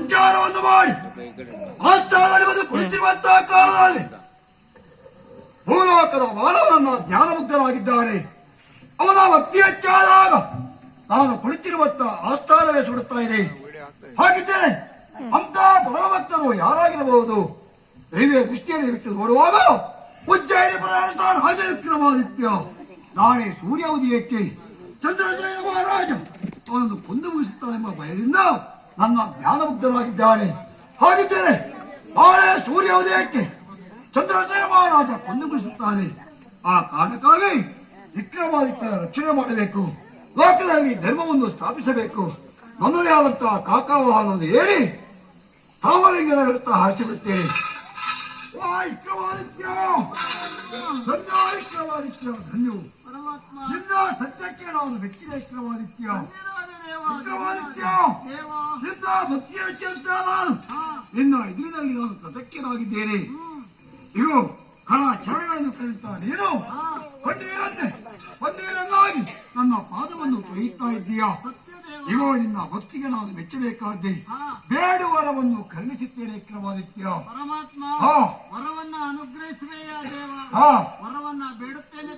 ಸಂಚಾರವನ್ನು ಮಾಡಿ ಆಸ್ಥಾನದಲ್ಲಿ ಬಂದು ಕುಳಿತಿರುವಂತಹ ಕಾಲದಲ್ಲಿ ಭೂಲೋಕದ ಮಾನವನನ್ನ ಜ್ಞಾನಮುಗ್ಧನಾಗಿದ್ದಾನೆ. ಅವನ ಭಕ್ತಿ ಹೆಚ್ಚಾದಾಗ ನಾನು ಕುಳಿತಿರುವಂತಹ ಆಸ್ಥಾನವೇ ಸುಡುತ್ತಾ ಇದೆ. ಹಾಗಿದ್ದೇನೆ ಅಂತ ಪರಮಭಕ್ತರು ಯಾರಾಗಿರಬಹುದು? ದಿವ್ಯ ದೃಷ್ಟಿಯಲ್ಲಿ ಬಿಟ್ಟು ನೋಡುವಾಗ ಉಜ್ಜಯಿನಿ ಪ್ರಧಾನ ಸ್ಥಾನ ರಾಜ ವಿಕ್ರಮಾದಿತ್ಯ, ನಾಳೆ ಸೂರ್ಯ ಉದಯಕ್ಕೆ ಚಂದ್ರಸೇನ ಮಹಾರಾಜ ಅವನನ್ನು ಕೊಂದು ಮುಗಿಸುತ್ತಾನೆಂಬ ಭಯದಿಂದ ನನ್ನ ಜ್ಞಾನಮುಗ್ಧನಾಗಿದ್ದಾನೆ. ಹಾಗಿದ್ದೇನೆ ನಾಳೆ ಸೂರ್ಯ ಉದಯಕ್ಕೆ ಚಂದ್ರಸೇನ ಮಹಾರಾಜ ಕೊಂದು ಮುಗಿಸುತ್ತಾನೆ. ಆ ಕಾರಣಕ್ಕಾಗಿ ವಿಕ್ರಮಾದಿತ್ಯನ ರಕ್ಷಣೆ ಮಾಡಬೇಕು, ಲೋಕದಲ್ಲಿ ಧರ್ಮವನ್ನು ಸ್ಥಾಪಿಸಬೇಕು. ನನ್ನದೇ ಆದಂತಹ ಕಾಕಾವಾಹನವನ್ನು ಏರಿ ಕಾಮಲಿಂಗನ ವಿರುದ್ಧ ಹಾರಿಸಿಬಿಡುತ್ತೇನೆ. ವಿಕ್ರಮಾದಿತ್ಯ ಧನ್ಯ, ವಿಕ್ರಮಾದಿತ್ಯ ಧನ್ಯವು. ನಿನ್ನ ಸತ್ಯಕ್ಕೆ ನಾನು ಮೆಚ್ಚಿದ ವಿಕ್ರಮಾದಿತ್ಯ. ವಿಕ್ರಮಾದಿತ್ಯ ನಿನ್ನ ಭಕ್ತಿಯ ವೆಚ್ಚ ನಾನು ನಿನ್ನ ಎದುರಿನಲ್ಲಿ ನಾನು ಕೃತಜ್ಞನಾಗಿದ್ದೇನೆ. ಇವು ಕರ ಚರಣಗಳನ್ನು ಕಲಿತ ನೀನು ಕಣ್ಣೀರನ್ನಾಗಿ ನನ್ನ ಪಾದವನ್ನು ತೊಳೆಯುತ್ತಾ ಇದ್ದೀಯ. ಇವು ನಿನ್ನ ಭಕ್ತಿಗೆ ನಾನು ಮೆಚ್ಚಬೇಕಾದ್ದೆ. ಬೇಡುವರವನ್ನು ಕರುಣಿಸುತ್ತೇನೆ ವಿಕ್ರಮಾದಿತ್ಯ. ಪರಮಾತ್ಮ ವರವನ್ನ ಅನುಗ್ರಹಿಸುವೆಯಾ ದೇವ? ವರವನ್ನ ಬೇಡುತ್ತೇನೆ